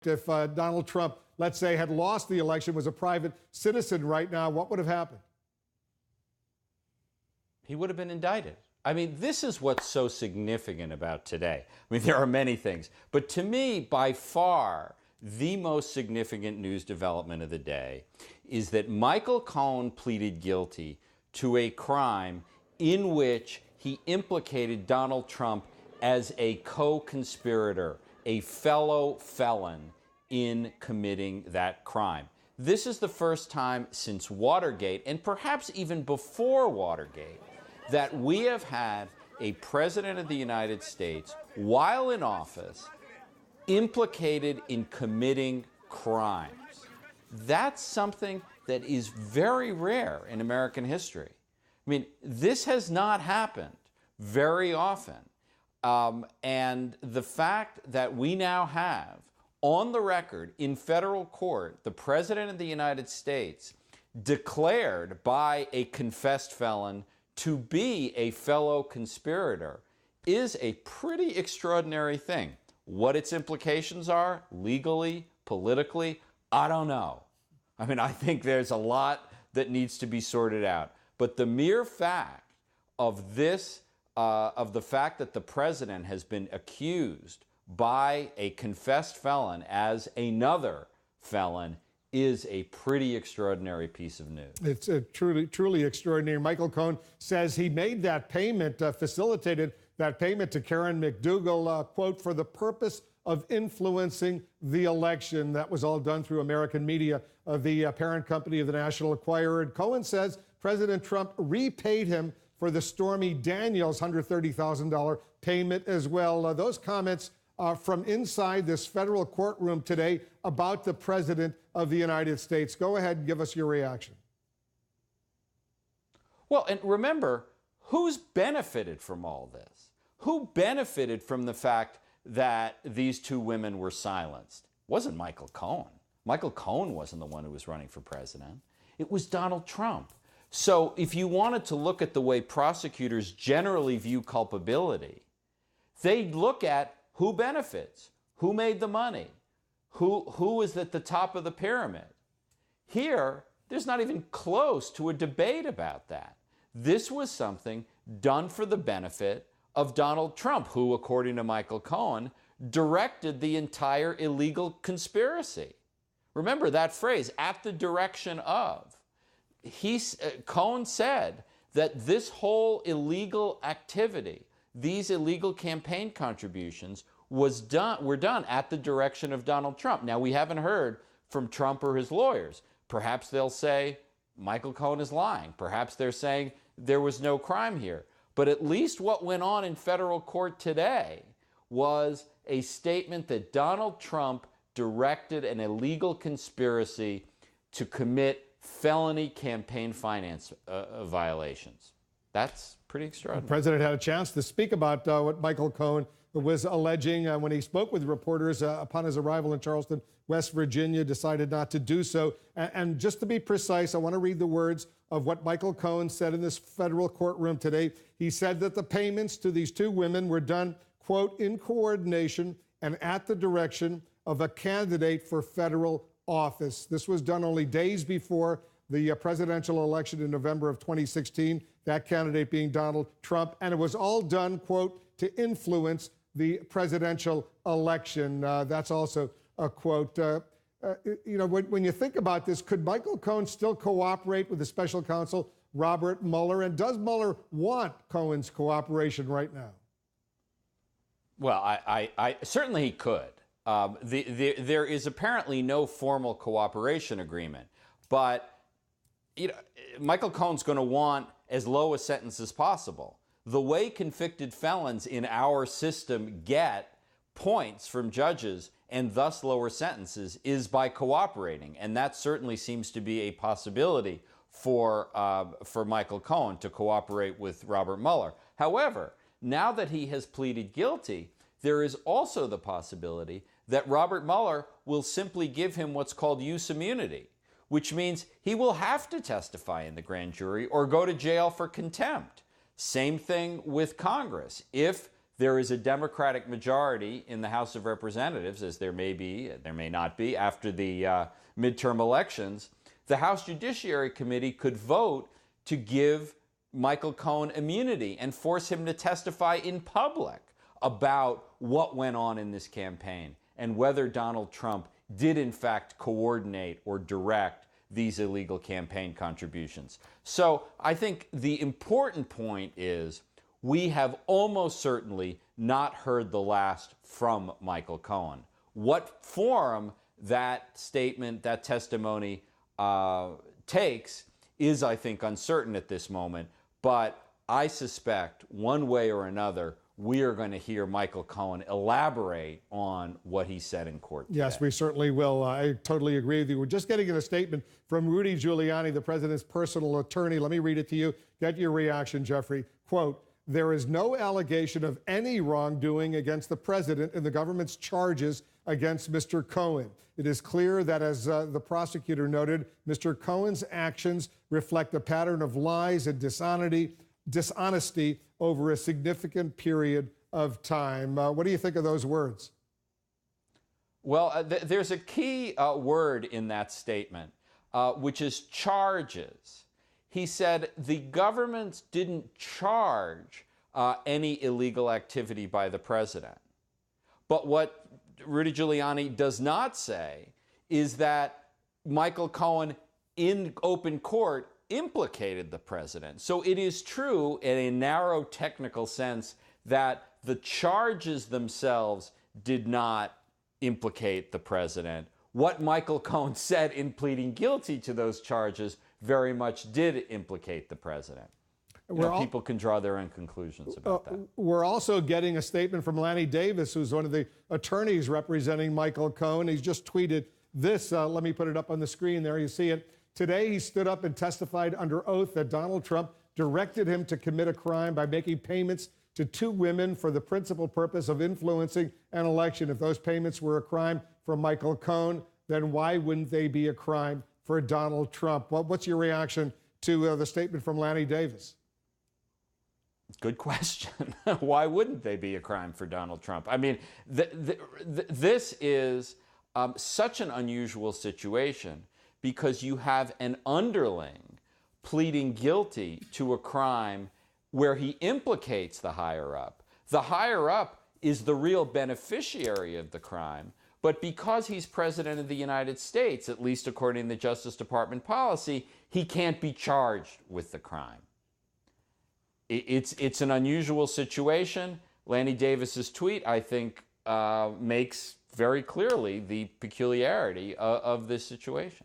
If Donald Trump, let's say, had lost the election, was a private citizen right now, what would have happened? He would have been indicted. I mean, this is what's so significant about today. I mean, there are many things, but to me, by far, the most significant news development of the day is that Michael Cohen pleaded guilty to a crime in which he implicated Donald Trump as a co-conspirator, a fellow felon in committing that crime. This is the first time since Watergate, and perhaps even before Watergate, that we have had a president of the United States, while in office, implicated in committing crimes. That's something that is very rare in American history. I mean, this has not happened very often. And the fact that we now have on the record in federal court the President of the United States declared by a confessed felon to be a fellow conspirator is a pretty extraordinary thing. What its implications are, legally, politically, I don't know. I mean, I think there's a lot that needs to be sorted out. But the mere fact of this, of the fact that the president has been accused by a confessed felon as another felon is a pretty extraordinary piece of news. It's truly extraordinary. Michael Cohen says he made that payment, facilitated that payment to Karen McDougal, quote, for the purpose of influencing the election. That was all done through American media, the parent company of the National Enquirer. And Cohen says President Trump repaid him for the Stormy Daniels $130,000 payment as well. Those comments from inside this federal courtroom today about the President of the United States. Go ahead and give us your reaction. Well, and remember, who's benefited from all this? Who benefited from the fact that these two women were silenced? It wasn't Michael Cohen. Michael Cohen wasn't the one who was running for president. It was Donald Trump. So if you wanted to look at the way prosecutors generally view culpability, they'd look at who benefits, who made the money, who is at the top of the pyramid. Here, there's not even close to a debate about that. This was something done for the benefit of Donald Trump, who, according to Michael Cohen, directed the entire illegal conspiracy. Remember that phrase, at the direction of. Cohen said that this whole illegal activity, these illegal campaign contributions were done at the direction of Donald Trump. Now, we haven't heard from Trump or his lawyers. Perhaps they'll say Michael Cohen is lying. Perhaps they're saying there was no crime here. But at least what went on in federal court today was a statement that Donald Trump directed an illegal conspiracy to commit felony campaign finance violations. That's pretty extraordinary. The president had a chance to speak about what Michael Cohen was alleging when he spoke with reporters upon his arrival in Charleston, West Virginia, decided not to do so. And just to be precise, I want to read the words of what Michael Cohen said in this federal courtroom today. He said that the payments to these two women were done, quote, in coordination and at the direction of a candidate for federal office. This was done only days before the presidential election in November of 2016, that candidate being Donald Trump. And it was all done, quote, to influence the presidential election. That's also a quote. When you think about this, could Michael Cohen still cooperate with the special counsel, Robert Mueller? And does Mueller want Cohen's cooperation right now? Well, I certainly he could. There is apparently no formal cooperation agreement, but Michael Cohen's going to want as low a sentence as possible. The way convicted felons in our system get points from judges and thus lower sentences is by cooperating, and that certainly seems to be a possibility for Michael Cohen to cooperate with Robert Mueller. However, now that he has pleaded guilty, there is also the possibility that Robert Mueller will simply give him what's called use immunity, which means he will have to testify in the grand jury or go to jail for contempt. Same thing with Congress. If there is a Democratic majority in the House of Representatives, as there may be, there may not be, after the midterm elections, the House Judiciary Committee could vote to give Michael Cohen immunity and force him to testify in public about what went on in this campaign and whether Donald Trump did in fact coordinate or direct these illegal campaign contributions. So I think the important point is we have almost certainly not heard the last from Michael Cohen. What form that statement, that testimony takes is, I think, uncertain at this moment, but I suspect one way or another we are going to hear Michael Cohen elaborate on what he said in court today. Yes, we certainly will. I totally agree with you. We're just getting a statement from Rudy Giuliani, the president's personal attorney. Let me read it to you. Get your reaction, Jeffrey. Quote, "There is no allegation of any wrongdoing against the president in the government's charges against Mr. Cohen. It is clear that, as the prosecutor noted, Mr. Cohen's actions reflect a pattern of lies and dishonesty over a significant period of time." What do you think of those words? Well, there's a key word in that statement, which is charges. He said the government didn't charge any illegal activity by the president. But what Rudy Giuliani does not say is that Michael Cohen in open court implicated the president. So it is true in a narrow technical sense that the charges themselves did not implicate the president. What Michael Cohen said in pleading guilty to those charges very much did implicate the president. People can draw their own conclusions about that. We're also getting a statement from Lanny Davis, who's one of the attorneys representing Michael Cohen. He's just tweeted this. Let me put it up on the screen there. You see it. Today, he stood up and testified under oath that Donald Trump directed him to commit a crime by making payments to two women for the principal purpose of influencing an election. If those payments were a crime for Michael Cohen, then why wouldn't they be a crime for Donald Trump? What's your reaction to the statement from Lanny Davis? Good question. Why wouldn't they be a crime for Donald Trump? I mean, this is such an unusual situation because you have an underling pleading guilty to a crime where he implicates the higher up. The higher up is the real beneficiary of the crime, but because he's president of the United States, at least according to the Justice Department policy, he can't be charged with the crime. It's an unusual situation. Lanny Davis's tweet, I think, makes very clearly the peculiarity of this situation.